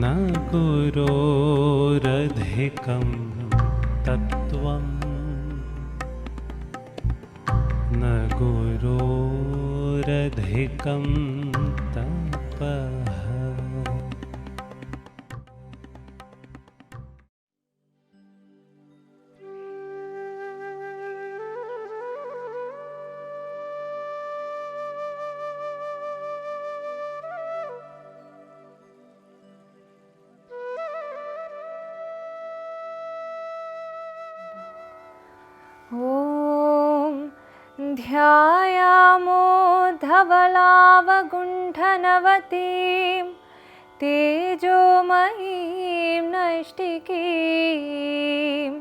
न गुरोरधिकं तत्त्वं न गुरोरधिकं तपः। ध्यायामो धवलावगुण्ठनवतीं तेजोमयीं नैष्टिकीं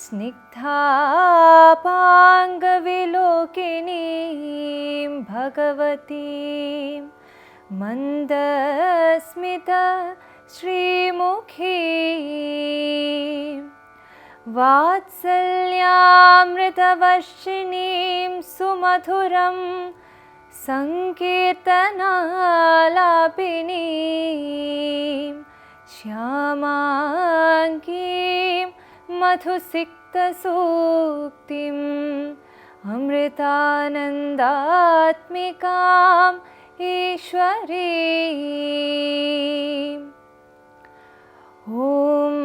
स्निग्धापाङ्गविलोकिनीं भगवतीं मन्दस्मित श्रीमुखीं वात्सल्यामृतवर्षिणीं सुमधुरं सङ्कीर्तनालापिनीं श्यामाङ्गीं मधुसिक्तसूक्तिम् अमृतानन्दात्मिकाम् ईश्वरीम्। ॐ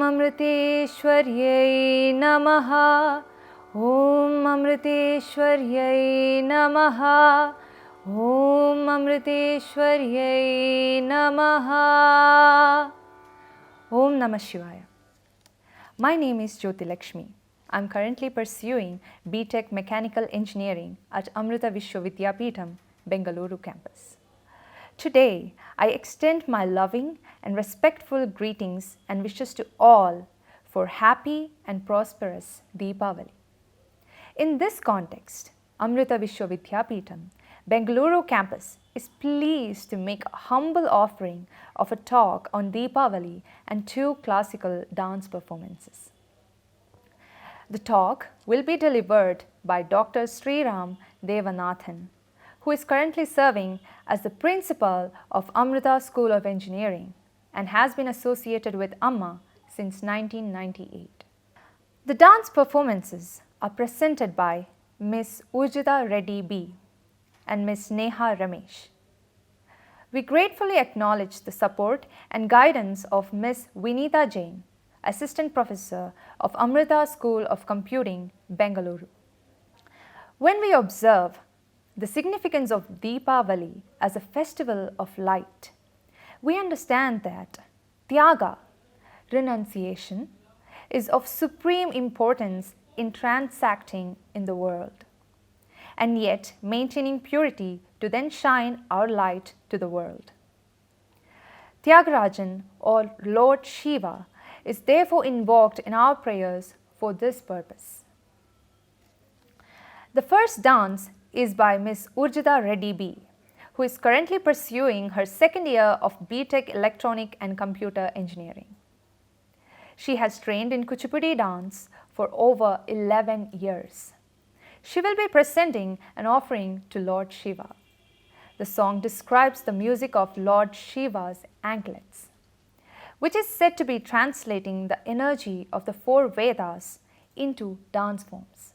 अमृतेश्वर्यै नमः। ॐ अमृतेश्वर्यै नमः। ॐ अमृतेश्वर्यै नमः। Om Namah Shivaya. My name is Jyoti Lakshmi. I am currently pursuing B.Tech Mechanical Engineering at Amrita Vishwavidyapeetham, Bengaluru campus. Today, I extend my loving and respectful greetings and wishes to all for happy and prosperous Deepavali. In this context, Amrita Vishwavidyapeetham, Bengaluru campus is pleased to make a humble offering of a talk on Deepavali and 2 classical dance performances. The talk will be delivered by Dr. Sriram Devanathan, who is currently serving as the principal of Amrita School of Engineering and has been associated with Amma since 1998. The dance performances are presented by Ms. Urjita Reddy B. and Ms. Neha Ramesh. We gratefully acknowledge the support and guidance of Ms. Vinita Jain, Assistant Professor of Amrita School of Computing, Bengaluru. When we observe the significance of Deepavali as a festival of light, we understand that Tyaga, renunciation, is of supreme importance in transacting in the world, and yet maintaining purity to then shine our light to the world. Tyagarajan, or Lord Shiva, is therefore invoked in our prayers for this purpose. The first dance is by Ms. Urjita Reddy B., who is currently pursuing her 2nd year of B.Tech Electronic and Computer Engineering. She has trained in Kuchipudi dance for over 11 years. She will be presenting an offering to Lord Shiva. The song describes the music of Lord Shiva's anklets, which is said to be translating the energy of the 4 Vedas into dance forms.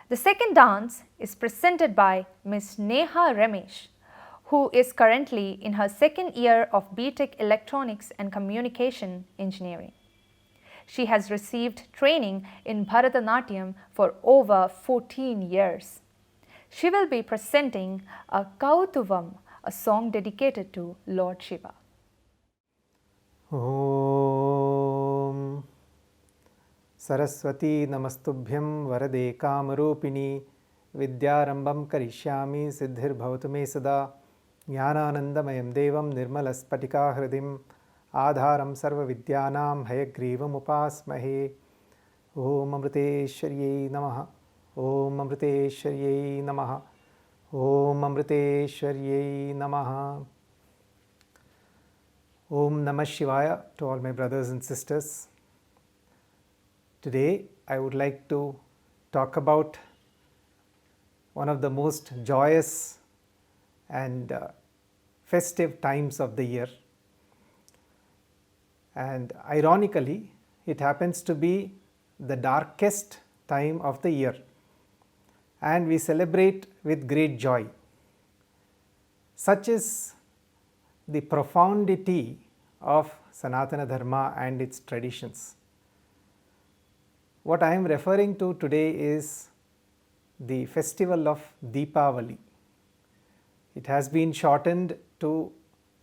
The second dance is presented by Ms. Neha Ramesh, who is currently in her 2nd year of B.Tech Electronics and Communication Engineering. She has received training in Bharatanatyam for over 14 years. She will be presenting a Kautuvam, a song dedicated to Lord Shiva. Om Saraswati Namastubhyam Varade Kamarupini Vidyarambam Karishyami Siddhir Bhavatu Me Sada Jnananandamayam Devam Nirmalaspatika Hridim Adharam Sarva Vidyanam Hayagrivam Upasmahe. Om Amriteswaryai Namah. Om Amriteswaryai Namah. Om Amriteswaryai Namah. Om Namah Shivaya to all my brothers and sisters. Today I would like to talk about one of the most joyous and festive times of the year, and ironically it happens to be the darkest time of the year, and we celebrate with great joy. Such is the profundity of Sanatana Dharma and its traditions. What I am referring to today is the festival of Deepavali. It has been shortened to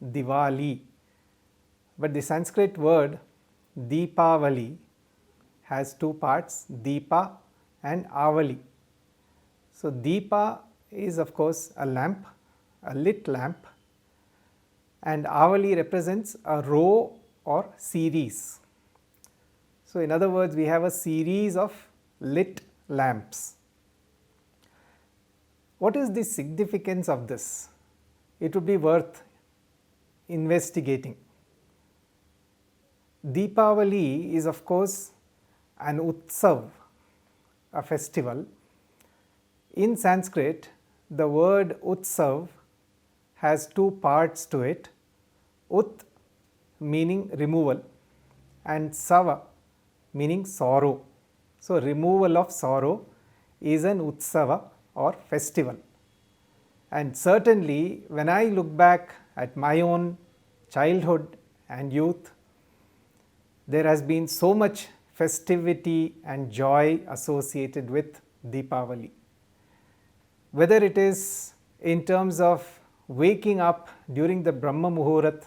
Diwali, but the Sanskrit word Deepavali has two parts, Deepa and Avali. So Deepa is of course a lamp, a lit lamp, and Avali represents a row or series. So in other words, we have a series of lit lamps. What is the significance of this? It would be worth investigating. Deepavali is of course an utsav, a festival. In Sanskrit, the word utsav has two parts to it, ut meaning removal and sava meaning sorrow. So removal of sorrow is an utsava or festival. And certainly when I look back at my own childhood and youth, there has been so much festivity and joy associated with Deepavali. Whether it is in terms of waking up during the Brahma Muhurat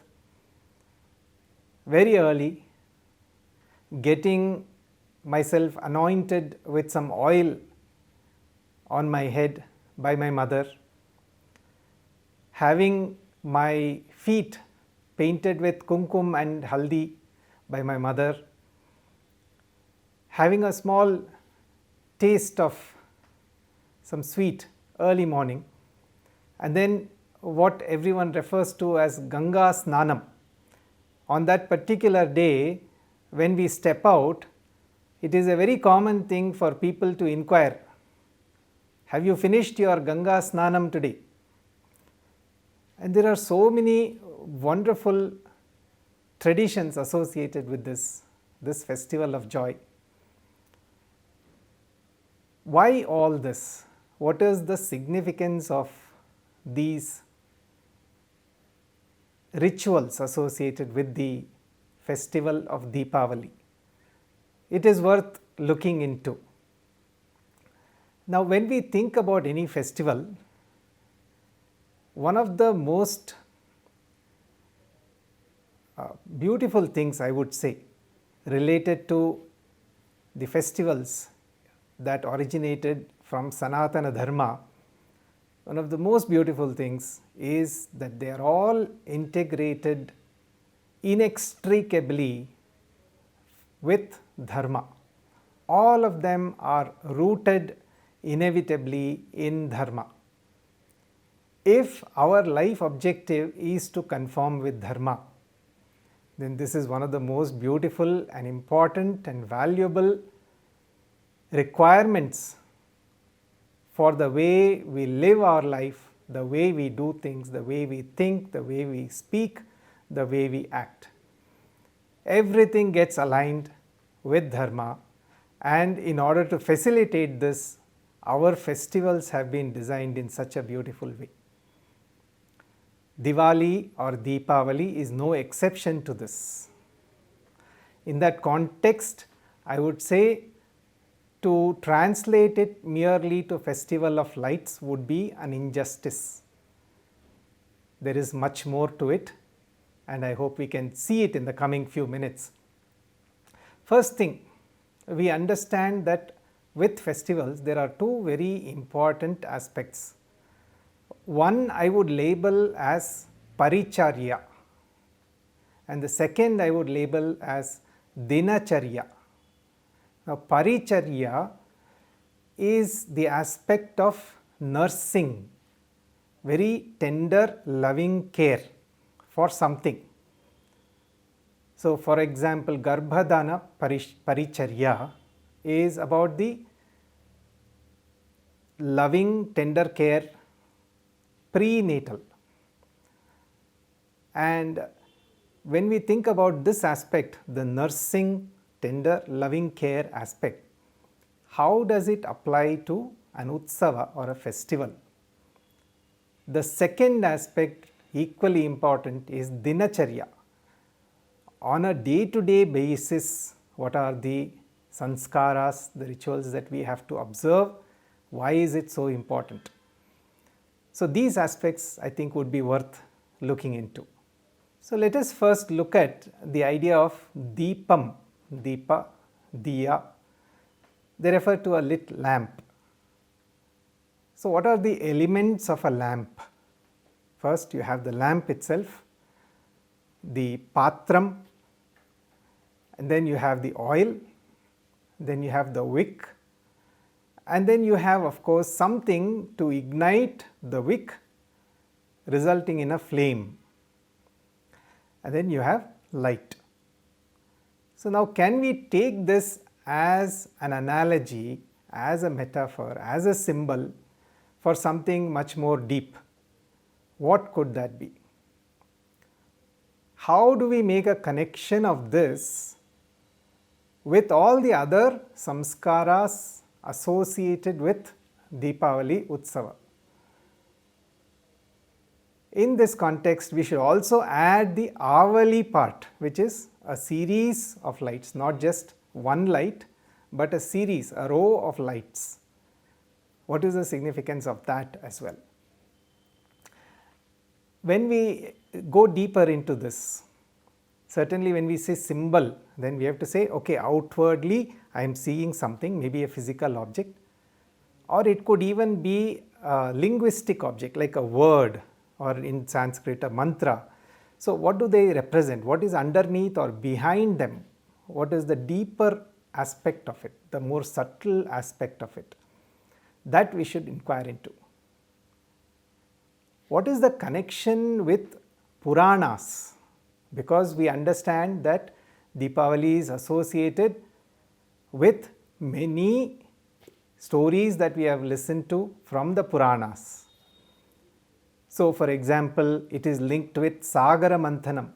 very early, getting myself anointed with some oil on my head by my mother, having my feet painted with kumkum and haldi by my mother, having a small taste of some sweet early morning, and then what everyone refers to as Ganga Snanam. On that particular day, when we step out, it is a very common thing for people to inquire, have you finished your Ganga Snanam today? And there are so many wonderful traditions associated with this festival of joy. Why all this? What is the significance of these rituals associated with the festival of Deepavali? It is worth looking into. Now, when we think about any festival, one of the most beautiful things, I would say, related to the festivals that originated from Sanatana Dharma, one of the most beautiful things is that they are all integrated inextricably with Dharma. All of them are rooted inevitably in Dharma. If our life objective is to conform with Dharma, then this is one of the most beautiful and important and valuable requirements for the way we live our life, the way we do things, the way we think, the way we speak, the way we act. Everything gets aligned with Dharma, and in order to facilitate this, our festivals have been designed in such a beautiful way. Diwali or Deepavali is no exception to this. In that context, I would say to translate it merely to festival of lights would be an injustice. There is much more to it, and I hope we can see it in the coming few minutes. First thing, we understand that with festivals there are two very important aspects. One I would label as paricharya, and the second I would label as dinacharya. Now, paricharya is the aspect of nursing, very tender, loving care for something. So, for example, Garbhadana paricharya is about the loving, tender care prenatal, and when we think about this aspect, the nursing, tender, loving care aspect, how does it apply to an utsava or a festival? The second aspect, equally important, is dinacharya. On a day-to-day basis, what are the sanskaras, the rituals that we have to observe? Why is it so important? So these aspects I think would be worth looking into. So let us first look at the idea of deepam, deepa, diya. They refer to a lit lamp. So what are the elements of a lamp? First you have the lamp itself, the patram, and then you have the oil, then you have the wick, and then you have of course something to ignite the wick, resulting in a flame, and then you have light. So now can we take this as an analogy, as a metaphor, as a symbol for something much more deep? What could that be? How do we make a connection of this with all the other samskaras associated with Deepavali Utsava? In this context, we should also add the Avali part, which is a series of lights, not just one light, but a series, a row of lights. What is the significance of that as well? When we go deeper into this, certainly when we say symbol, then we have to say, okay, outwardly I am seeing something, maybe a physical object, or it could even be a linguistic object like a word, or in Sanskrit a mantra. So what do they represent? What is underneath or behind them? What is the deeper aspect of it, the more subtle aspect of it? That we should inquire into. What is the connection with Puranas? Because we understand that Deepavali is associated with many stories that we have listened to from the Puranas. So for example, it is linked with Sagara Manthanam,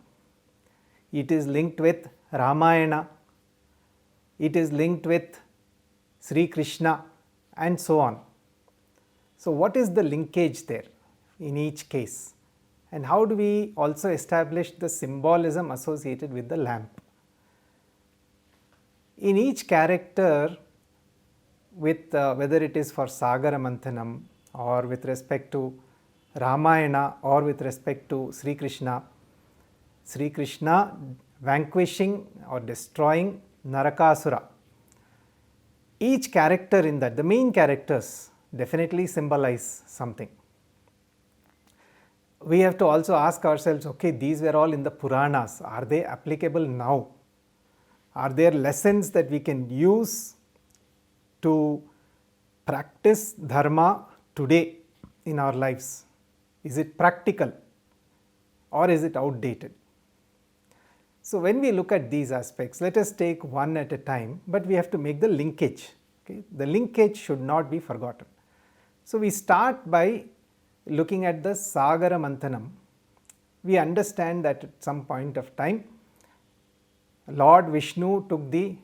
it is linked with Ramayana, it is linked with Sri Krishna, and so on. So what is the linkage there in each case? And how do we also establish the symbolism associated with the lamp? In each character, with whether it is for Sagara Manthanam, or with respect to Ramayana, or with respect to Sri Krishna vanquishing or destroying Narakasura. Each character in that, the main characters, definitely symbolize something. We have to also ask ourselves, okay, these were all in the Puranas. Are they applicable now? Are there lessons that we can use to practice dharma today in our lives? Is it practical or is it outdated? So when we look at these aspects, let us take one at a time, but we have to make the linkage. Okay? The linkage should not be forgotten. So we start by looking at the Sagara Manthanam. We understand that at some point of time, Lord Vishnu took the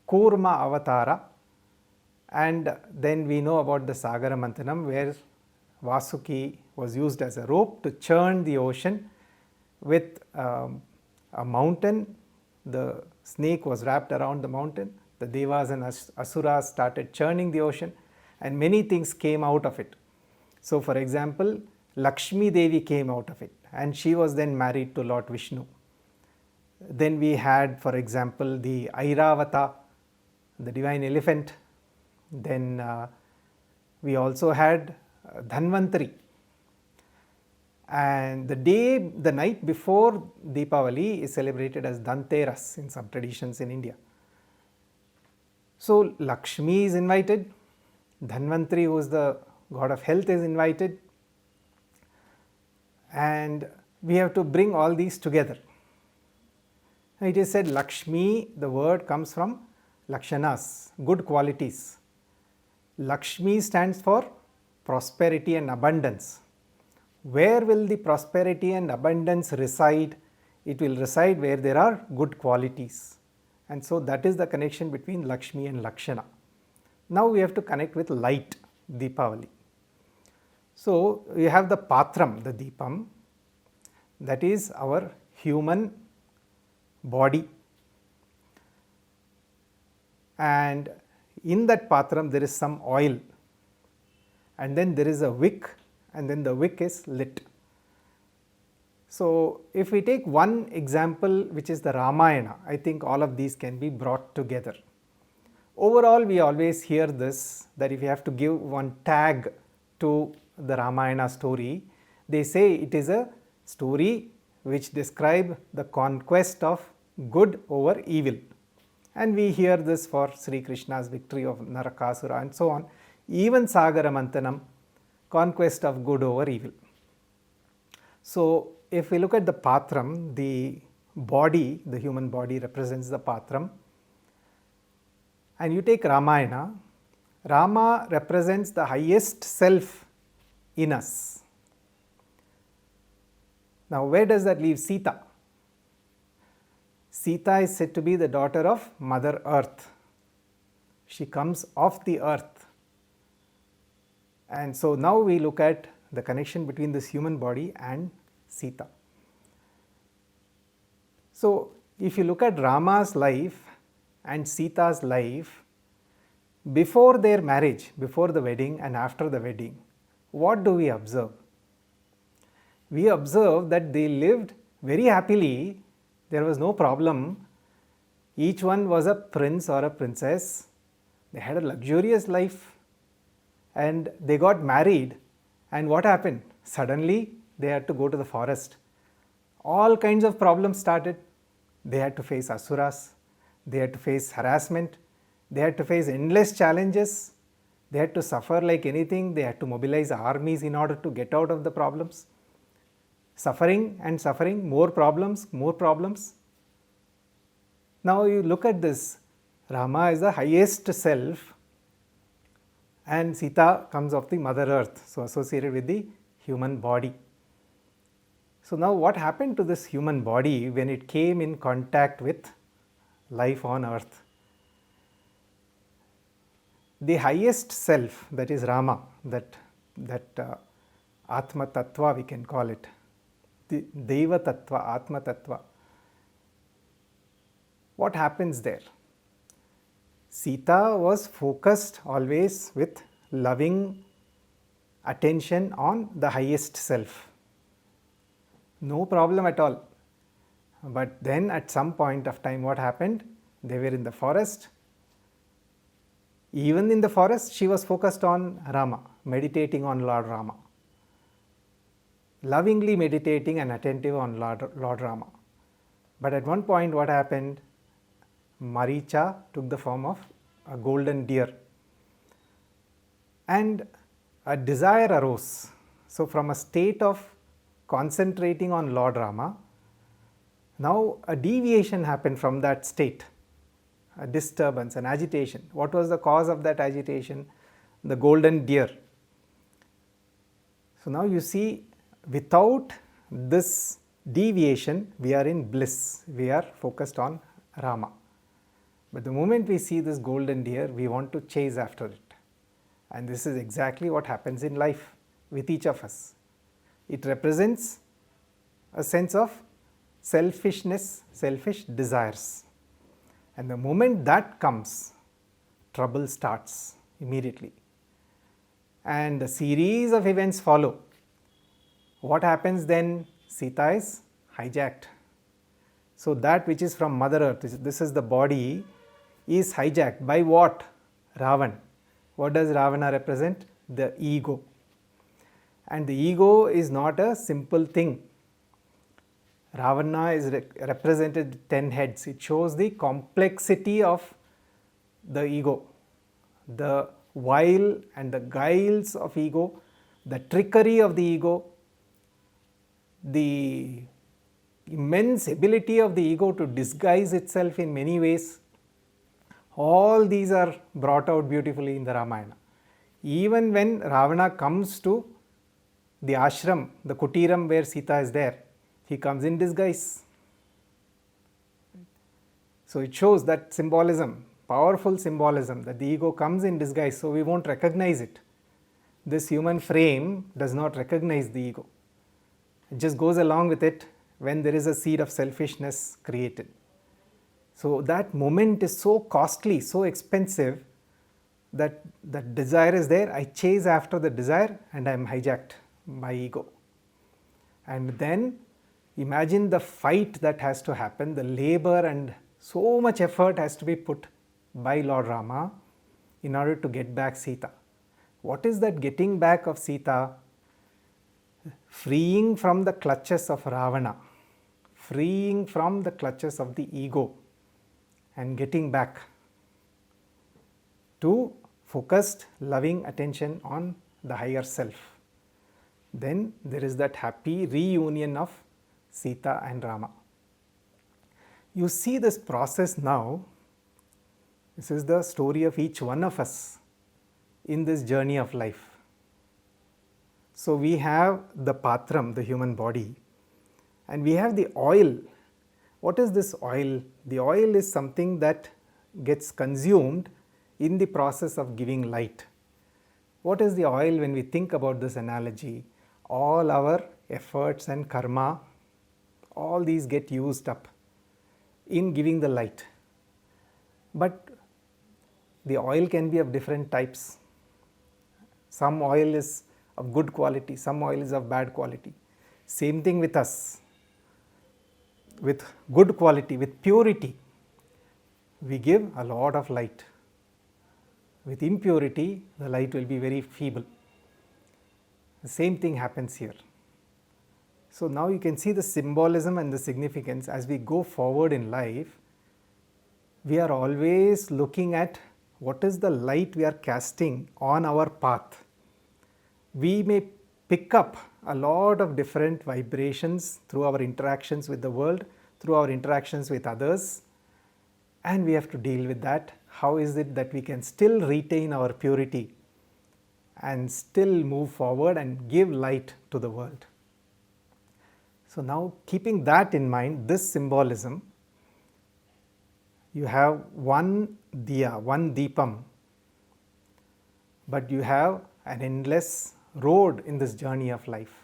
Kurma Avatara, and then we know about the Sagara Manthanam, where Vasuki was used as a rope to churn the ocean with a mountain. The snake was wrapped around the mountain. The Devas and Asuras started churning the ocean, and many things came out of it. So for example, Lakshmi Devi came out of it, and she was then married to Lord Vishnu. Then we had, for example, the Airavata, the divine elephant. Then we also had Dhanvantari. And the night before Deepavali is celebrated as Dhanteras in some traditions in India. So Lakshmi is invited, Dhanvantari, who is the god of health, is invited, and we have to bring all these together. It is said Lakshmi, the word comes from Lakshanas, good qualities. Lakshmi stands for prosperity and abundance. Where will the prosperity and abundance reside it will reside where there are good qualities. And so that is the connection between Lakshmi and Lakshana. Now we have to connect with light, Deepavali. So we have the Patram, the Deepam, that is our human body. And in that Patram there is some oil, and then there is a wick, and then the wick is lit. So if we take one example, which is the Ramayana, I think all of these can be brought together. Overall, we always hear this, that if you have to give one tag to the Ramayana story, they say it is a story which describes the conquest of good over evil. And we hear this for Sri Krishna's victory of Narakasura and so on. Even Sagara Manthanam, conquest of good over evil. So if we look at the Patram, the body, the human body represents the Patram. And you take Ramayana, Rama represents the highest self in us. Now where does that leave Sita? Sita is said to be the daughter of Mother Earth. She comes off the earth. And so now we look at the connection between this human body and Sita. So if you look at Rama's life and Sita's life, before their marriage, before the wedding and after the wedding, what do we observe? We observe that they lived very happily. There was no problem. Each one was a prince or a princess. They had a luxurious life and they got married. And what happened? Suddenly they had to go to the forest. All kinds of problems started. They had to face asuras. They had to face harassment. They had to face endless challenges. They had to suffer like anything. They had to mobilize armies in order to get out of the problems. Suffering and suffering, more problems, more problems. Now you look at this, Rama is the highest self and Sita comes of the Mother Earth, so associated with the human body. So now what happened to this human body when it came in contact with life on earth? The highest self, that is Rama, that Atma Tattva we can call it, the Deva Tattva, Atma Tattva. What happens there? Sita was focused always with loving attention on the highest self. No problem at all. But then at some point of time what happened? They were in the forest. Even in the forest she was focused on Rama, meditating on Lord Rama. Lovingly meditating and attentive on Lord Rama. But at one point what happened? Maricha took the form of a golden deer and a desire arose. So from a state of concentrating on Lord Rama, now a deviation happened from that state, a disturbance, an agitation. What was the cause of that agitation? The golden deer. So now you see, without this deviation, we are in bliss, we are focused on Rama. But the moment we see this golden deer, we want to chase after it. And this is exactly what happens in life with each of us. It represents a sense of selfishness, selfish desires. And the moment that comes, trouble starts immediately. And a series of events follow. What happens then? Sita is hijacked. So that which is from Mother Earth, this is the body, is hijacked by what? Ravan. What does Ravana represent? The ego. And the ego is not a simple thing. Ravana is represented 10 heads. It shows the complexity of the ego, the wile and the guiles of ego, the trickery of the ego, the immense ability of the ego to disguise itself in many ways. All these are brought out beautifully in the Ramayana. Even when Ravana comes to the ashram, the kutiram where Sita is there, he comes in disguise. So it shows that symbolism, powerful symbolism, that the ego comes in disguise, so we won't recognize it. This human frame does not recognize the ego. It just goes along with it when there is a seed of selfishness created. So that moment is so costly, so expensive, that that desire is there. I chase after the desire and I am hijacked by ego. And then imagine the fight that has to happen, the labor and so much effort has to be put by Lord Rama in order to get back Sita. What is that getting back of Sita? Freeing from the clutches of Ravana, freeing from the clutches of the ego, and getting back to focused, loving attention on the higher self. Then there is that happy reunion of Sita and Rama. You see this process now. This is the story of each one of us in this journey of life. So we have the patram, the human body, and we have the oil. What is this oil? The oil is something that gets consumed in the process of giving light. What is the oil when we think about this analogy? All our efforts and karma, all these get used up in giving the light. But the oil can be of different types. Some oil is of good quality, some oil is of bad quality. Same thing with us. With good quality, with purity, we give a lot of light. With impurity, the light will be very feeble. The same thing happens here. So now you can see the symbolism and the significance. As we go forward in life, we are always looking at what is the light we are casting on our path. We may pick up a lot of different vibrations through our interactions with the world, through our interactions with others, and we have to deal with that. How is it that we can still retain our purity and still move forward and give light to the world? So now, keeping that in mind, this symbolism, you have one diya, one deepam, but you have an endless road in this journey of life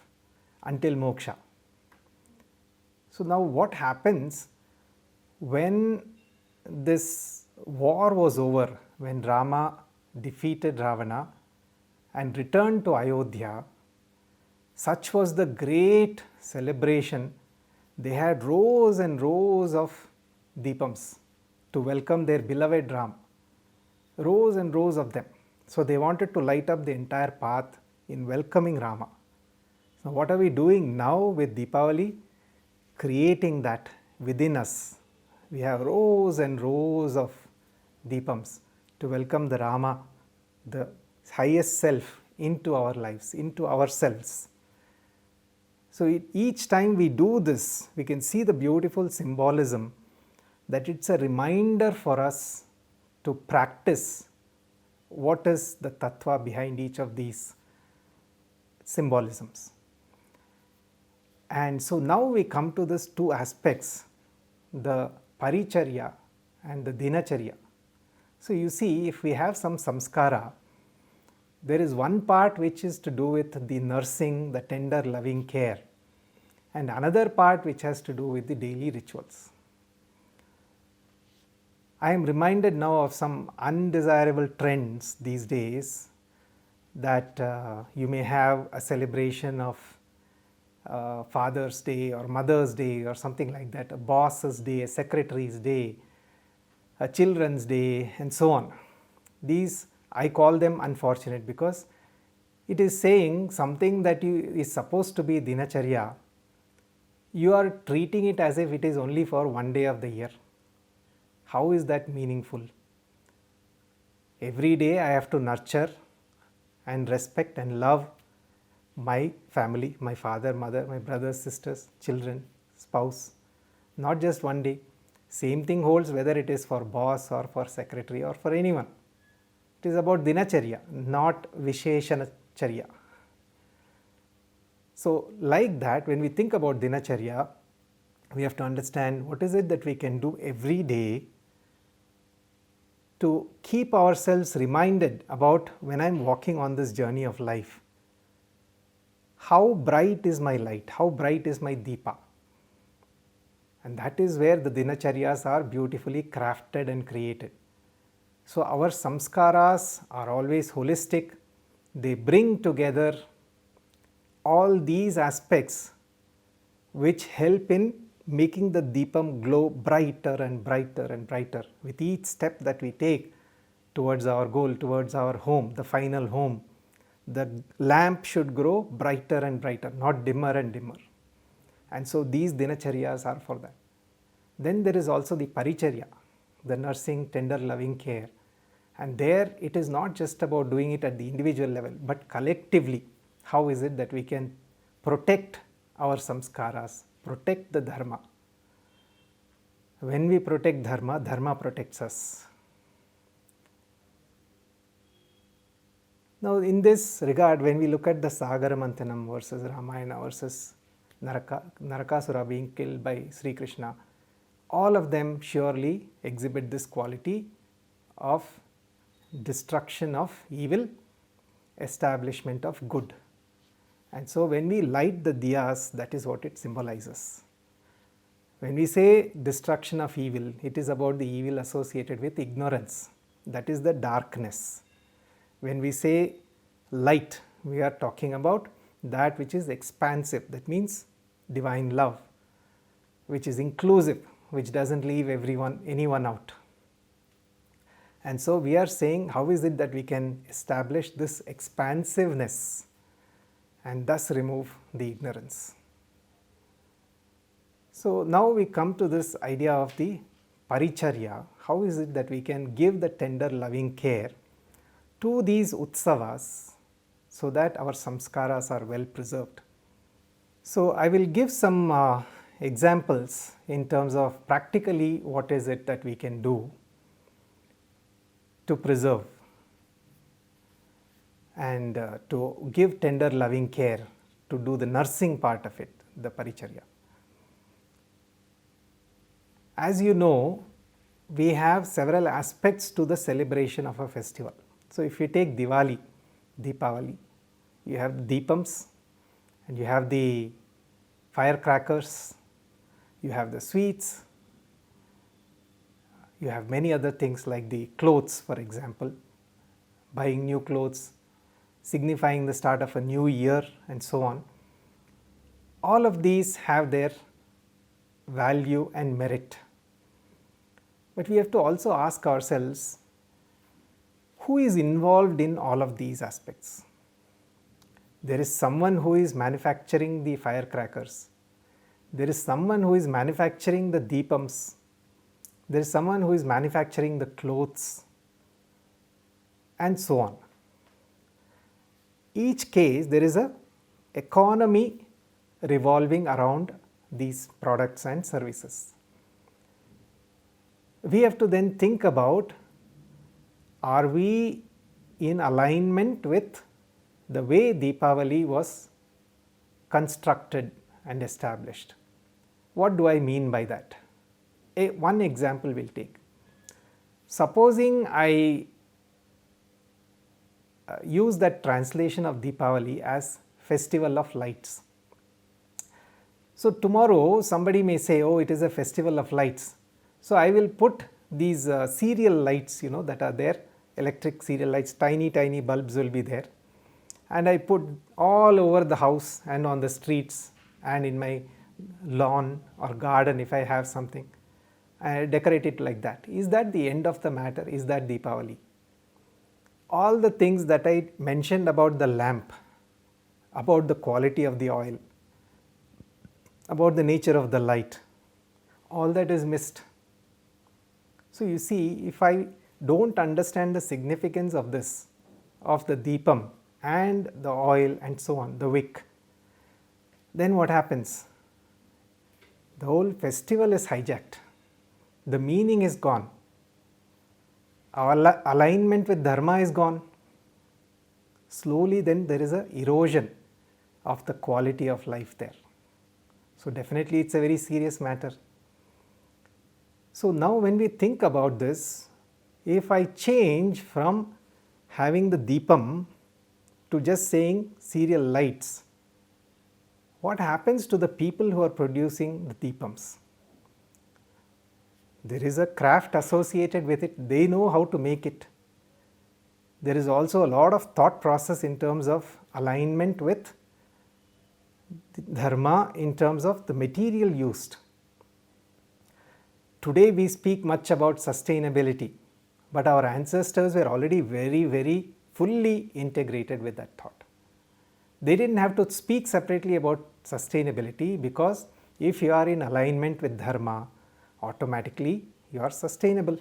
until moksha. So now what happens when this war was over, when Rama defeated Ravana and returned to Ayodhya? Such was the great celebration. They had rows and rows of deepams to welcome their beloved Ram, rows and rows of them. So they wanted to light up the entire path in welcoming Rama. So what are we doing now with Deepavali? Creating that within us. We have rows and rows of deepams to welcome the Rama, the highest self, into our lives, into ourselves. So each time we do this, we can see the beautiful symbolism that it's a reminder for us to practice what is the tattva behind each of these symbolisms. And so now we come to these two aspects, the paricharya and the dinacharya. So you see, if we have some samskara, there is one part which is to do with the nursing, the tender loving care, and another part which has to do with the daily rituals. I am reminded now of some undesirable trends these days, that you may have a celebration of Father's Day or Mother's Day or something like that, a boss's day, a secretary's day, a children's day, and so on. These, I call them unfortunate, because it is saying something that is supposed to be dinacharya. You are treating it as if it is only for one day of the year. How is that meaningful? Every day I have to nurture and respect and love my family, my father, mother, my brothers, sisters, children, spouse. Not just one day. Same thing holds whether it is for boss or for secretary or for anyone. It is about dinacharya, not visheshanacharya. So like that, when we think about dinacharya, we have to understand what is it that we can do every day to keep ourselves reminded about when I am walking on this journey of life. How bright is my light? How bright is my Deepa? And that is where the Dinacharyas are beautifully crafted and created. So our samskaras are always holistic. They bring together all these aspects which help in making the Deepam glow brighter and brighter and brighter with each step that we take towards our goal, towards our home, the final home. The lamp should grow brighter and brighter, not dimmer and dimmer. And so these Dinacharyas are for that. Then there is also the Paricharya, the nursing, tender, loving care. And there it is not just about doing it at the individual level, but collectively, how is it that we can protect our samskaras, protect the dharma. When we protect dharma, dharma protects us. Now in this regard, when we look at the Sagara Manthanam versus Ramayana versus Narakasura being killed by Sri Krishna, all of them surely exhibit this quality of destruction of evil, establishment of good. And so when we light the diyas, that is what it symbolizes. When we say destruction of evil, it is about the evil associated with ignorance. That is the darkness. When we say light, we are talking about that which is expansive. That means divine love, which is inclusive, which doesn't leave anyone out. And so we are saying, how is it that we can establish this expansiveness and thus remove the ignorance? So now we come to this idea of the Paricharya. How is it that we can give the tender loving care to these utsavas so that our samskaras are well preserved? So I will give some examples in terms of practically what is it that we can do to preserve and to give tender loving care, to do the nursing part of it, the Paricharya. As you know, we have several aspects to the celebration of a festival. So if you take Diwali, Deepavali, you have the Deepams and you have the firecrackers, you have the sweets, you have many other things like the clothes, for example, buying new clothes, signifying the start of a new year and so on. All of these have their value and merit. But we have to also ask ourselves, who is involved in all of these aspects? There is someone who is manufacturing the firecrackers. There is someone who is manufacturing the deepams. There is someone who is manufacturing the clothes, and so on. Each case, there is an economy revolving around these products and services. We have to then think about, are we in alignment with the way Deepavali was constructed and established? What do I mean by that? One example we'll take. Supposing I use that translation of Deepavali as festival of lights. So tomorrow somebody may say, oh, it is a festival of lights. So I will put these serial lights, that are there, electric serial lights, tiny bulbs will be there. And I put all over the house and on the streets and in my lawn or garden if I have something. I decorate it like that. Is that the end of the matter? Is that Deepavali? All the things that I mentioned about the lamp, about the quality of the oil, about the nature of the light, all that is missed. So you see, if I don't understand the significance of this, of the deepam and the oil and so on, the wick, then what happens? The whole festival is hijacked. The meaning is gone. Our alignment with dharma is gone. Slowly then there is an erosion of the quality of life there. So definitely it's a very serious matter. So now when we think about this, if I change from having the Deepam to just saying serial lights, what happens to the people who are producing the Deepams? There is a craft associated with it, they know how to make it. There is also a lot of thought process in terms of alignment with dharma in terms of the material used. Today we speak much about sustainability, but our ancestors were already very fully integrated with that thought. They didn't have to speak separately about sustainability, because if you are in alignment with dharma, automatically you are sustainable.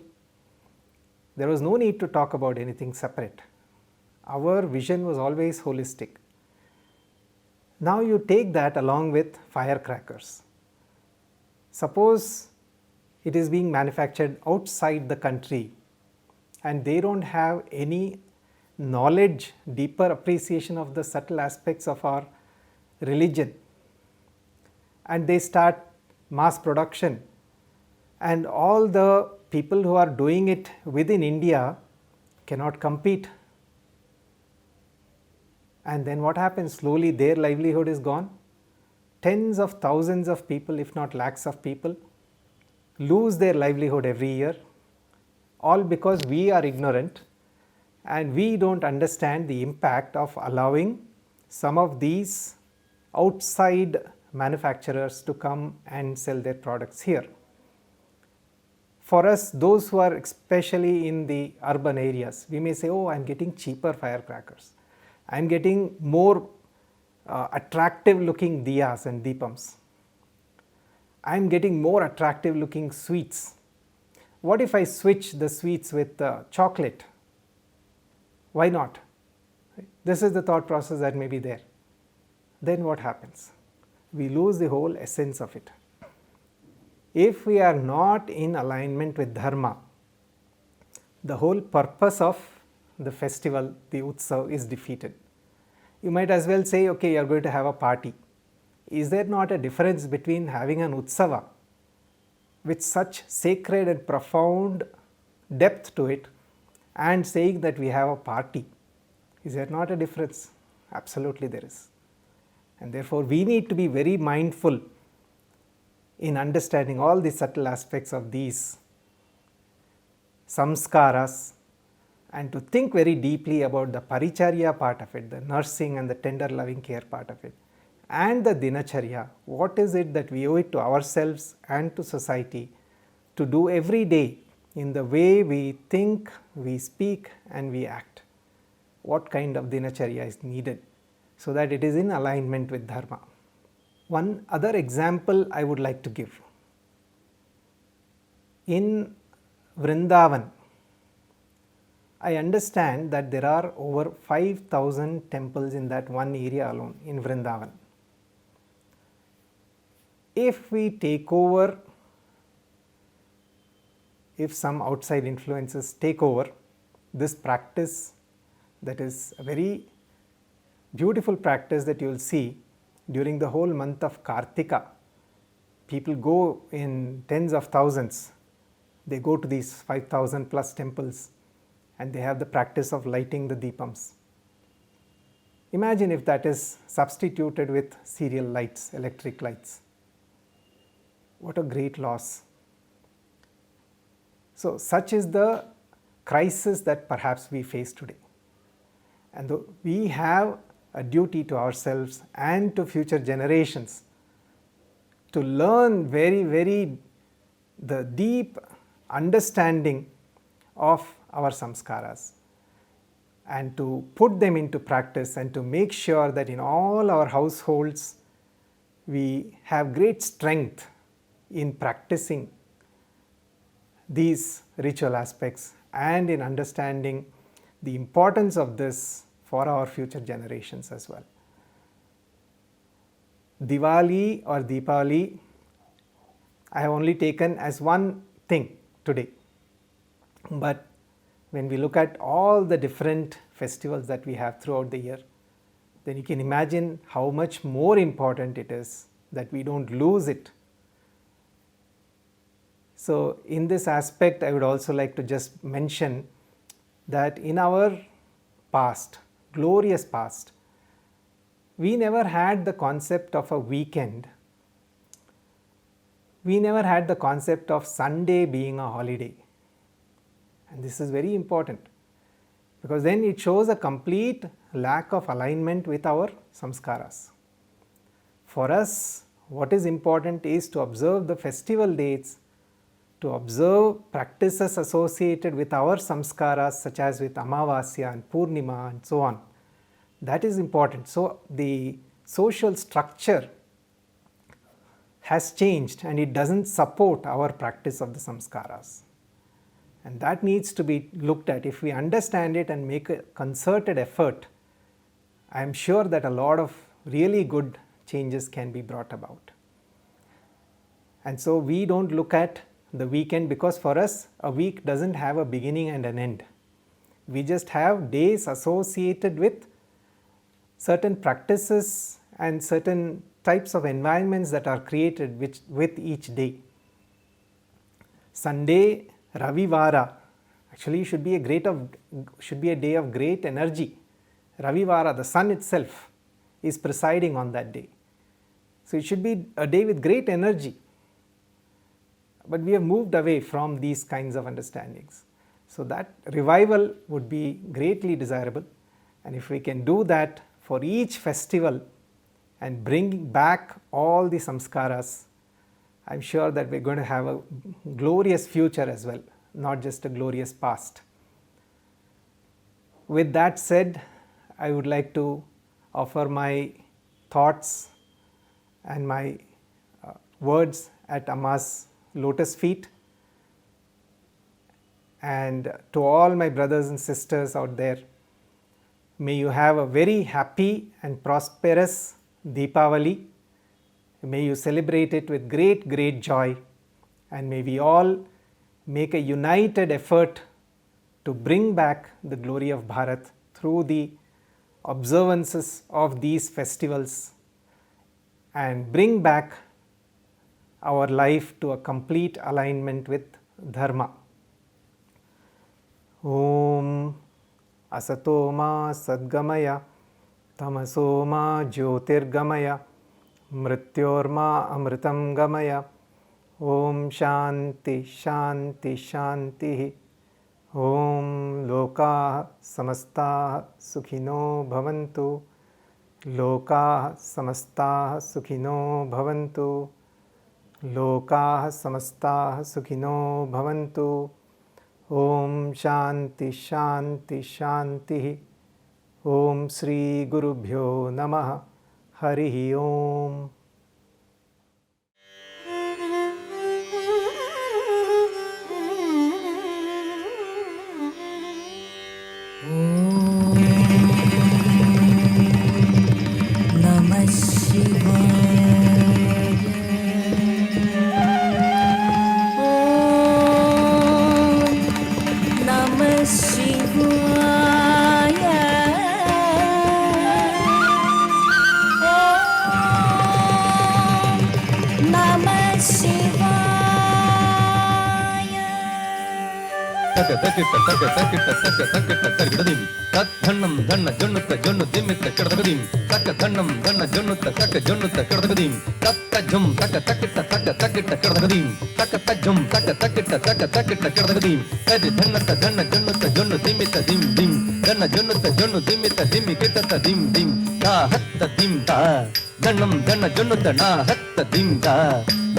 There was no need to talk about anything separate. Our vision was always holistic. Now you take that along with firecrackers. Suppose it is being manufactured outside the country and they don't have any knowledge, deeper appreciation of the subtle aspects of our religion, and they start mass production, and all the people who are doing it within India cannot compete. And then what happens? Slowly their livelihood is gone. Tens of thousands of people, if not lakhs of people, lose their livelihood every year, all because we are ignorant and we don't understand the impact of allowing some of these outside manufacturers to come and sell their products here. For us, those who are especially in the urban areas, we may say, oh, I am getting cheaper firecrackers, I am getting more attractive looking diyas and deepams, I am getting more attractive looking sweets. What if I switch the sweets with chocolate? Why not? This is the thought process that may be there. Then what happens? We lose the whole essence of it. If we are not in alignment with dharma, the whole purpose of the festival, the utsav, is defeated. You might as well say, okay, you are going to have a party. Is there not a difference between having an utsava with such sacred and profound depth to it and saying that we have a party? Is there not a difference? Absolutely there is. And therefore we need to be very mindful in understanding all the subtle aspects of these samskaras, and to think very deeply about the paricharya part of it, the nursing and the tender loving care part of it, and the dinacharya. What is it that we owe it to ourselves and to society to do every day in the way we think, we speak and we act? What kind of dinacharya is needed so that it is in alignment with dharma? One other example I would like to give. In Vrindavan, I understand that there are over 5,000 temples in that one area alone in Vrindavan. If we take over, if some outside influences take over this practice, that is a very beautiful practice that you will see during the whole month of Kartika. People go in tens of thousands. They go to these 5,000 plus temples and they have the practice of lighting the deepams. Imagine if that is substituted with serial lights, electric lights. What a great loss. So such is the crisis that perhaps we face today. And we have a duty to ourselves and to future generations to learn very the deep understanding of our samskaras and to put them into practice, and to make sure that in all our households we have great strength in practicing these ritual aspects and in understanding the importance of this for our future generations as well. Diwali or Deepavali, I have only taken as one thing today, but when we look at all the different festivals that we have throughout the year, then you can imagine how much more important it is that we don't lose it. So in this aspect, I would also like to just mention that in our past, glorious past, we never had the concept of a weekend. We never had the concept of Sunday being a holiday. And this is very important, because then it shows a complete lack of alignment with our samskaras. For us, what is important is to observe the festival dates, to observe practices associated with our samskaras, such as with Amavasya and Purnima and so on. That is important. So the social structure has changed and it doesn't support our practice of the samskaras. And that needs to be looked at. If we understand it and make a concerted effort, I am sure that a lot of really good changes can be brought about. And so we don't look at the weekend, because for us a week doesn't have a beginning and an end. We just have days associated with certain practices and certain types of environments that are created with each day. Sunday, Ravivara, actually should be a day of great energy. Ravivara, the sun itself, is presiding on that day. So it should be a day with great energy. But we have moved away from these kinds of understandings. So that revival would be greatly desirable. And if we can do that for each festival and bring back all the samskaras, I am sure that we are going to have a glorious future as well, not just a glorious past. With that said, I would like to offer my thoughts and my words at Amma's lotus feet. And to all my brothers and sisters out there, may you have a very happy and prosperous Deepavali. May you celebrate it with great joy, and may we all make a united effort to bring back the glory of Bharat through the observances of these festivals and bring back our life to a complete alignment with Dharma. Om Asato Ma Sadgamaya Tamaso Ma Jyotirgamaya Mrityorma Amritam Gamaya. Om Shanti Shanti Shanti. Om Loka Samasta Sukhino Bhavantu. Loka Samasta Sukhino Bhavantu. Loka Samasta Sukhino Bhavantu. Om Shanti Shanti Shanti. Om Sri Gurubhyo Namah. Harihi Om.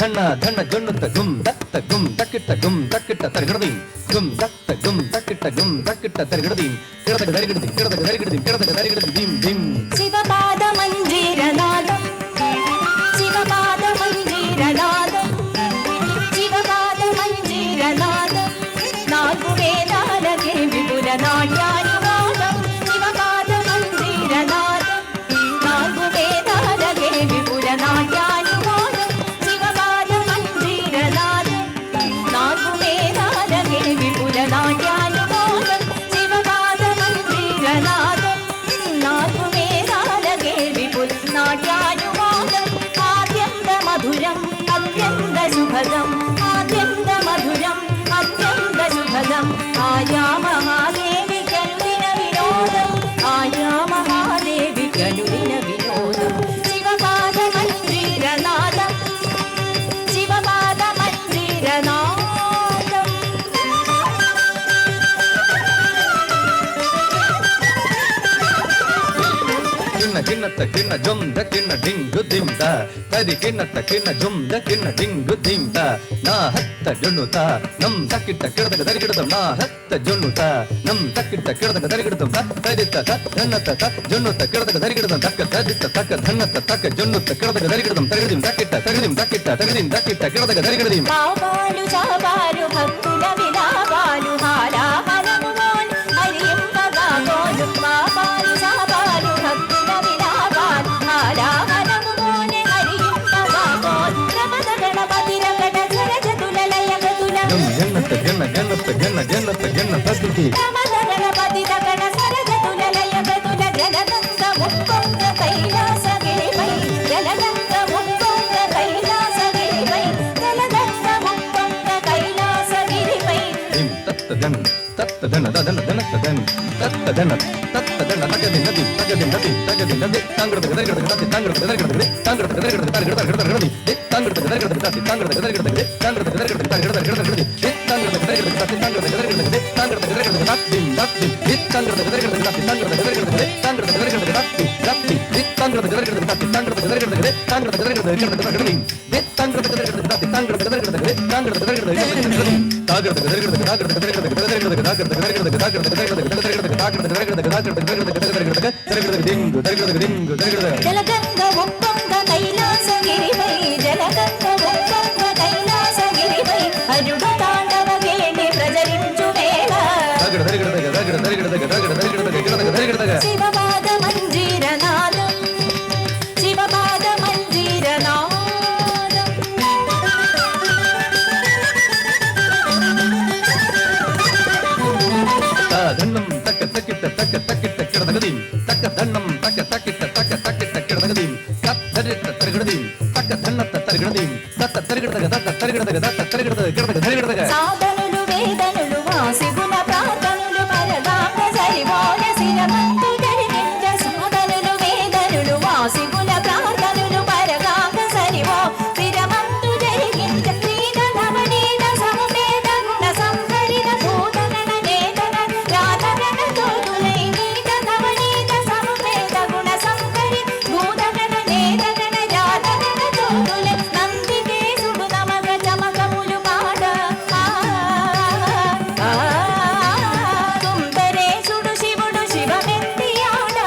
Dhanna dhanna jonnutta gum dakitta gum dakitta tarigadadim gum datta gum dakitta tarigadadim kiradagadarigaddim dim dim Sivapada manjiranadam Sivapada manjiranadam Sivapada manjiranadam Nalgu vedalake vipula naട്യാനുവാദം Sivapada manjiranadam Nalgu vedalake vipula naട്യാനുവാദം Sivapada manjiranadam Nalgu vedalake vipula naട്യാനുവാദം Sivapada manjiranadam Nalgu vedalake వినోదం ఆయా మహాదేవి కనుదిన వినోదం ఆయా మహాదేవి కనుదిన వినోదం శివపాద మందిరనాదం శివపాద మందిరనాదం కిన్నత కిన్న జొంద కిన్న డింగు దింద తరి కిన్నత కిన్న జొంద కిన్న డింగు దింద నా హత్త జొన్నుత నమ్ తక్కిట్ట కిడదక దరిగిడదం నా హత్త జొన్నుత నమ్ తక్కిట్ట కిడదక దరిగిడదం తరిత ధన్నత జొన్నుత కిడదక దరిగిడదం తక్క తరిత తక్క ధన్నత తక్క జొన్నుత కిడదక దరిగిడదం తరిగిడిం తక్కిట్ట తరిగిడిం తక్కిట్ట తరిగిడిం తక్కిట్ట కిడదక దరిగిడదిం పాపాలు చాపాలు భక్తుల విలాపాలు హాలాహలము మోన్ హరింపగా మోను పాపాలు చాపాలు భక్తుల విలాపాలు హాలాహలము మోన్ హరింపగా మోన్ రమద గణపతి రగడ జరజతుల లయగతుల జన్నత జన్న జన్నత జన్న జన్నత జన్న తత్తుకి రమద గణపతి రగడ జరజతుల లయగతుల జలగంగ ముక్కొంగ కైలాసగిరిపై జలగంగ ముక్కొంగ కైలాసగిరిపై జలగంగ ముక్కొంగ కైలాసగిరిపై తత్తదన్ తత్తదన దదన దనత్తదన్ తత్తదన తత్తదన తగది నది తగది నది తగది నది తాంగ్రద గదరగద గదతి తాంగ్రద గదరగద గదతి తాంగ్రద గదరగద గదరగద గదరగద గదతి తాంగ్రద గదరగద గదతి తాంగ్రద గదరగద గదతి తాంగ్రద గదరగద గదరగద గదరగద గదతి తాంగ్రద గదరగద గదతి తాంగ్రద గదరగద గదతి తాంగ్రద గదరగద గదతి దత్తి తాంగ్రద గదరగద గదతి తాంగ్రద గదరగద గదతి తాంగ్రద గదరగద గదతి దత్తి తాంగ్రద గదరగద గదతి తాంగ్రద గదరగద గదతి తాంగ్రద గదరగద గదతి తాంగ్రద గదరగద గదతి తాంగ్రద గదరగద గదతి తాంగ్రద గదరగద గదతి తాంగ్రద గదరగద జలగంగ ముక్కొంగ కైలాసగిరిపై జలగంగ ముక్కొంగ కైలాసగిరిపై అరుడు తాండవగేణి ప్రజరించు వేళ శివపాద మంజీరనాదం శివపాద మంజీరనాదం ధన్నం తక్క తక్కిట్ట తక్క తక్కిట్ట కిడదగదీం తక్క ధన్నం తక్క తక్కిట్ట తక్క తక్కిట్ట కిడదగదీం తక్ దరిట్ట తరిగడదీం తక్క ధన్నత తరిగడదీం తత్త తరిగడదగ తత్త తరిగడదగ తత్త తరిగడదగ కిడదగ తరిగడదగ సాధనులు వేదనులు వాసిగుణ ప్రార్థనులు పరగామ సరిమోన శిరమంతు జరిగించ సాధనులు వేదనులు వాసిగుణ ప్రార్థనులు పరగామ సరిమో శిరమంతు జరిగించ శ్రీన నవనీత సమవేద గుణ సంహరిత భూతగణ నేతన రాతగణ తోడులై నీత నవనీత సమవేద గుణ సంహరిత భూతగణ నేతగణ రాతగణ తోడులై నందికేశుడు నమక చమకములు పాడ సుందరేశుడు శివుడు శివమెత్తి ఆడ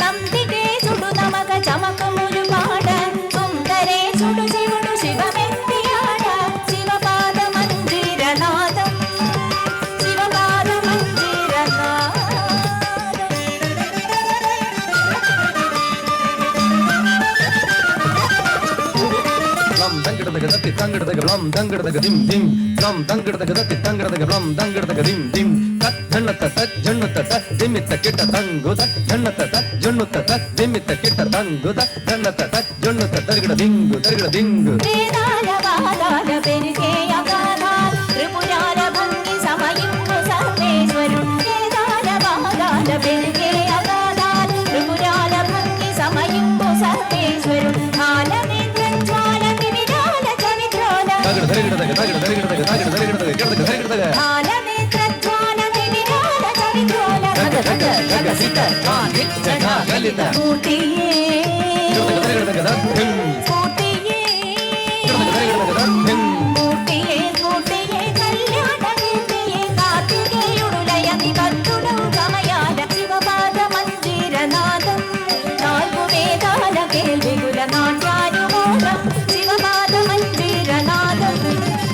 నందికేశుడు నమక చమకములు పాడ సుందరేశుడు శివుడు శివమెత్తి ఆడ శివపాద మందిరనాదం శివపాద మందిరనాదం లం దంగడదగ దత్తి తంగడదగ లం దంగడదగ దిం దిం లం దంగడదగ దత్తి తంగడదగ లం దంగడదగ దిం దిం తత్ ధన్నత తత్ జన్నుత తత్ దిమ్మిత కిట తంగు తత్ ధన్నత తత్ జన్నుత తత్ దిమ్మిత కిట తంగు తత్ ధన్నత తత్ జన్నుత తరిగడ దింగు తరిగడ దింగు వేదాల వాదాల పెరిగే అగాధాల్ త్రిపురాల భంగి సమయింపు సర్వేశ్వరుడు వేదాల వాదాల పెరిగే అగాధాల్ త్రిపురాల భంగి సమయింపు సర్వేశ్వరుడు కాలనేత్రం జ్వాలతి విరాల చవిత్రోల తగడ తరిగడదగ తగడ తరిగడదగ తగడ తరిగడదగ కిడదగ తరిగడదగ కాలనేత్ర జ్వాలతి విరాల చవిత్రోల గగ గగ గగ సిత కానిక్ జగ గలిత పూర్తియే కిడదగ తరిగడదగ దత్తిం పూర్తియే కిడదగ తరిగడదగ దత్తిం పూర్తియే పూర్తియే కళ్యాణ కీర్తియే కార్తికేయుడు లయని భక్తుడు సమయాల శివపాద మందిరనాదం నాలుగు వేదాల కేల్విగుల నాట్యానుమోదం శివపాద మందిరనాదం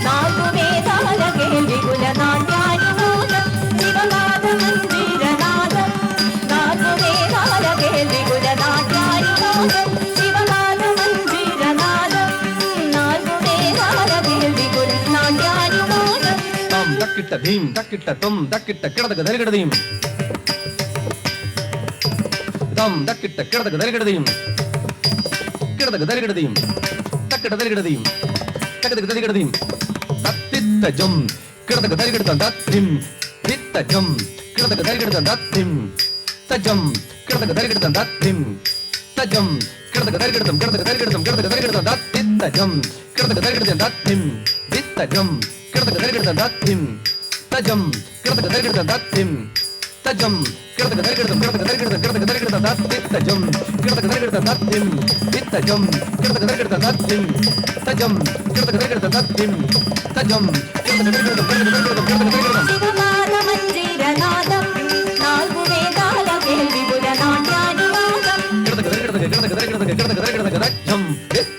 నాలుగు వేదాల కేల్విగుల నాట్యానుమోదం శివపాద మందిరనాదం నాలుగు వేదాల కేల్విగుల నాట్యానుమోదం శివపాద మందిరనాదం నాలుగు వేదాల కేల్విగుల నాట్యానుమోదం తం దక్కిట్ట ధీం దక్కిట్ట తం దక్కిట్ట కిడదగ తరిగడదీం తం దక్కిట్ట కిడదగ తరిగడదీం కిడదగ తరిగడదీం తక్కిట తరిగడదీం తక్కదగ తరిగడదీం తత్ தித்தஜம் கிடதக தரிகிடதம் தத்திம் தித்தஜம் கிடதக தரிகிடதம் தத்திம் தஜம் கிடதக தரிகிடதம் தத்திம் தஜம் கிடதக தரிகிடதம் கிடதக தரிகிடதம் கிடதக தரிகிடதம் தத்தித்தஜம் கிடதக தரிகிடதம் தத்திம் தித்தஜம் கிடதக தரிகிடதம் தத்திம் தஜம் கிடதக தரிகிடதம் தத்திம் தஜம் கிடதக தரிகிடதம் கிடதக தரிகிடதம் கிடதக தரிகிடதம் தத்தித்தஜம் கிடதக தரிகிடதம் தத்திம் தித்தஜம் கிடதக தரிகிடதம் தத்திம் தஜம் கிடதக தரிகிடதம் தத்திம் தஜம் கிடதக தரிகிடதம் கிடதக தரிகிடதம் கிடதக தரிகிடதம் சிவநாத மஞ்சீரநாதம் நால்கு வேதாள கேள்வி புறநாட்யாதிவாதம் கிடதக தரிகிடதக கிடதக தரிகிடதக கிடதக தரிகிடதக தஜம்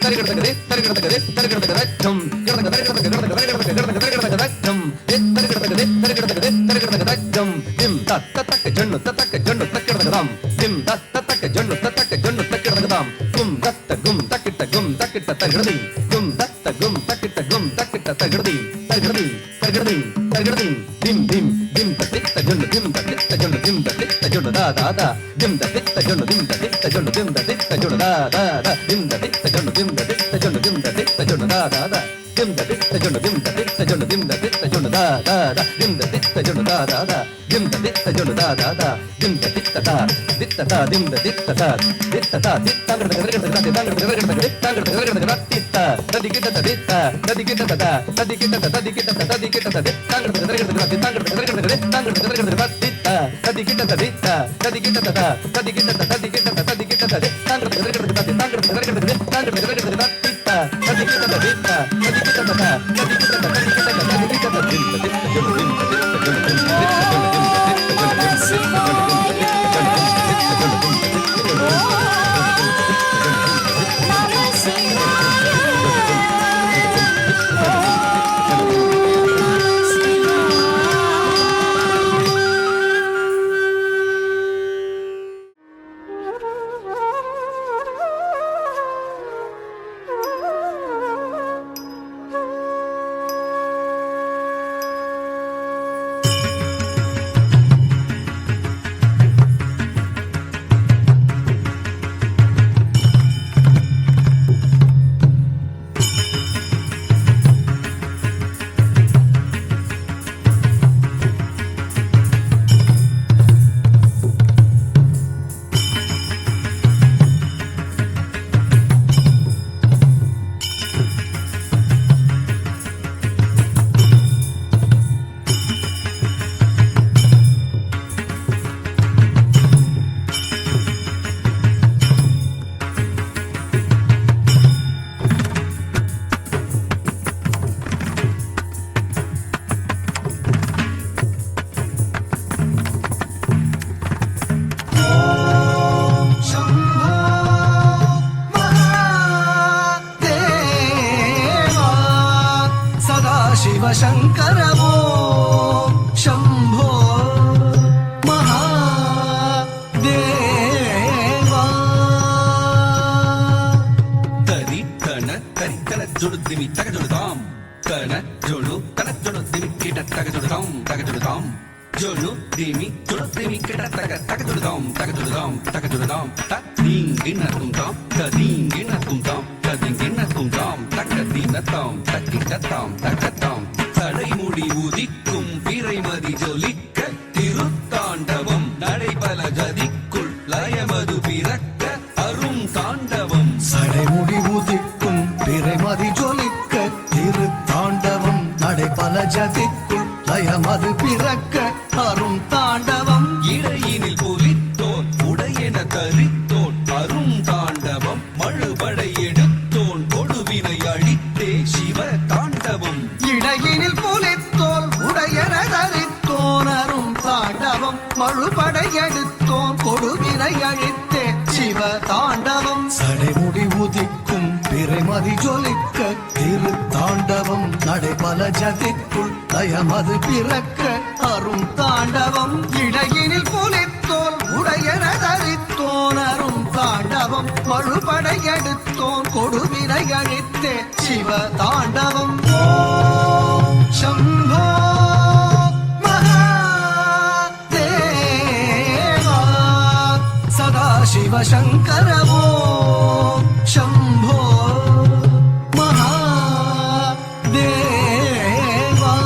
தரிகிடதக தரிகிடதக தரிகிடதக தஜம் கிடதக தரிகிடதக கிடதக தரிகிடதக கிடதக தரிகிடதக தஜம் தரிகிடதக தரிகிடதக தரிகிடதக தஜம் திம் தத்தக்க ஜண்ணு தத்தக்க ஜண்ணு தக்கிடதகதாம் திம் தத்தக்க ஜண்ணு தத்தக்க ஜண்ணு தக்கிடதகதாம் கும் தத்த கும் தக்கிட்ட தகிடதி கும் தத்த கும் தக்கிட்ட தகிடதி தகிடதி தகிடதி தகிடதி திம் திம் திம் தத்தித்த ஜண்ணு திம் தத்தித்த ஜண்ணு திம் தத்தித்த ஜண்ணு தா தா தா திம் தத்தித்த ஜண்ணு திம் தத்தித்த ஜண்ணு திம் தத்தித்த ஜண்ணு தா தா தா திம் தத்தித்த ஜண்ணு திம் தத்தித்த ஜண்ணு திம் தத்தித்த ஜண்ணு தா தா தா திம் தத்தித்த ஜண்ணு திம் தத்தித்த ஜண்ணு திம் தத்தித்த ஜண்ணு தா தா தா திம் தத்தித்த ஜண்ணு தா தா தா திம் தத்தித்த ஜண்ணு தா தா தா திம் தத்தித்த தா தித்த தா திம் தத்தித்த தா தித்த தா தித்தாங்கட கரகட தா தித்தாங்கட கரகட தித்தாங்கட கரகட தா தித்த ததிகிட்ட ததித்த ததிகிட்ட ததா ததிகிட்ட ததிகிட்ட ததிகிட்ட ததித்தாங்கட கரகட தா தித்தாங்கட கரகட தித்தாங்கட கரகட தா தித்த ததிகிட்ட ததித்த ததிகிட்ட ததா ததிகிட்ட ததிகிட்ட ததிகிட்ட ததித்தாங்கட கரகட தா தித்தாங்கட கரகட தித்தாங்கட கரகட தா தித்த ததிகிட்ட ததித்த ததிகிட்ட ததா ததிகிட்ட ததிகிட்ட ததிகிட்ட शिवशङ्कर ॐ शम्भो महादेवा तरिकण तरिकण जुडुदिमि तगजुडुदाम कण जुडु कण जुडुदिमि किट तगजुडुदाम तगजुडुदाम जुडु दिमि जुडुदिमि किट तगजुडुदाम तगजुडुदाम तगजुडुदाम तदिंगिनतुंदाम तदिंगिनतुंदाम तदिंगिनतुंदाम तगदिनताम तकिटताम तकताम தடைமுடி உதிக்கும் பிறைமதி ஜொலிக்க திருத்தாண்டவம் நடைபல ஜதிக்குள் லயமது பிறக்க அரும் தாண்டவம் சடைமுடி உதிக்கும் பிறைமதி ஜொலிக்க திருத்தாண்டவம் நடைபல ஜதிக்குள் லயமது பிறக்க அரும் தாண்டவம் இடையினில் புலித்தோன் உடையென தரித்தோன் அரும் தாண்டவம் மழுபடை எடுத்தோன் கொடுவினை அழித்தே சிவ தாண்டவம் இடையினில் புலித்தோல் உடையன தரித்தோன் அரும் தாண்டவம் மழுபடை எடுத்தோன் கொடுவினை அழித்தே சிவ தாண்டவம் சடைமுடி உதிக்கும் பிறைமதி ஜொலிக்க திருத்தாண்டவம் நடைபல ஜதிக்குள் லயமது பிறக்க அரும் தாண்டவம் இடையினில் புலித்தோல் உடையன தரித்தோன் அரும் தாண்டவம் மழுபடை எடுத்தோன் கொடுவினை அழித்தே சிவ தாண்டவம் ஓம் சம்போ மகாதேவா சதாசிவசங்கர ஓம் शम्भो महादेवा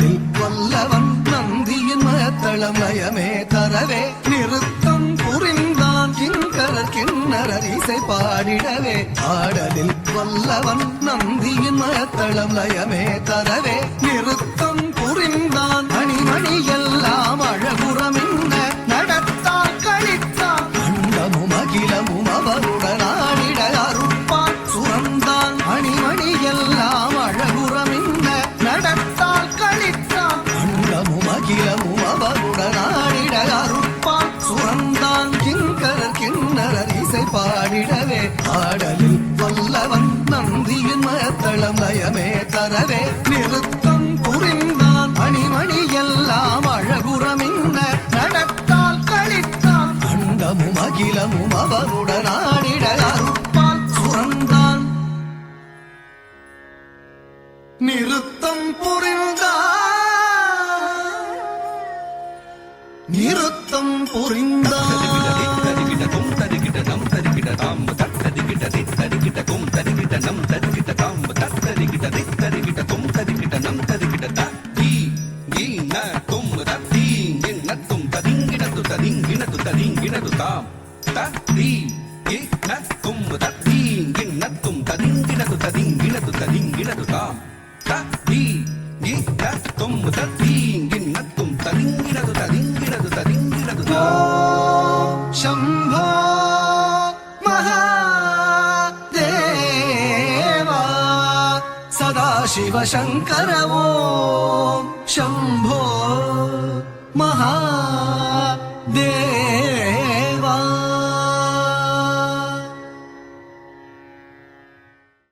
ஆடலில் வல்லவன் நந்தியின் மயத்தளம் லயமே தரவே நிறுத்தம் புரிந்தான் கிங்கரர் கிண்ணரர் இசை பாடிடவே ஆடலில் வல்லவன் நந்தியின் மயத்தளம் லயமே தரவே நிறுத்தம் புரிந்தான் மணிமணி எல்லாம் அழகுறமின்ன நடத்தால் கழித்தான் அண்டமும் அகிலமும் அவருடன் ஆடிட அருப்பான் சுரந்தான் மணிமணி எல்லாம் அழகுறமின்ன நடத்தால் கழித்தான் அண்டமும் அகிலமும் அவருடன் ஆடிட அருப்பான் சுரந்தான் கிங்கரர் கிண்ணரர் இசை பாடிடவே ஆடலில் வல்லவன் நந்தியின் மயத்தளம் லயமே தரவே நிறுத்தம் புரிந்தான் மணிமணி எல்லாம் அழகுறமின்ன நடத்தால் கழித்தான் அண்டமும் அகிலமும் அவருடன் ஆடிட அருப்பால் சுரந்தான் நிறுத்தம் புரிந்தான் நிறுத்தம் புரிந்தான் शम्भो महादेवा सदाशिव शङ्कर ॐ शम्भो महा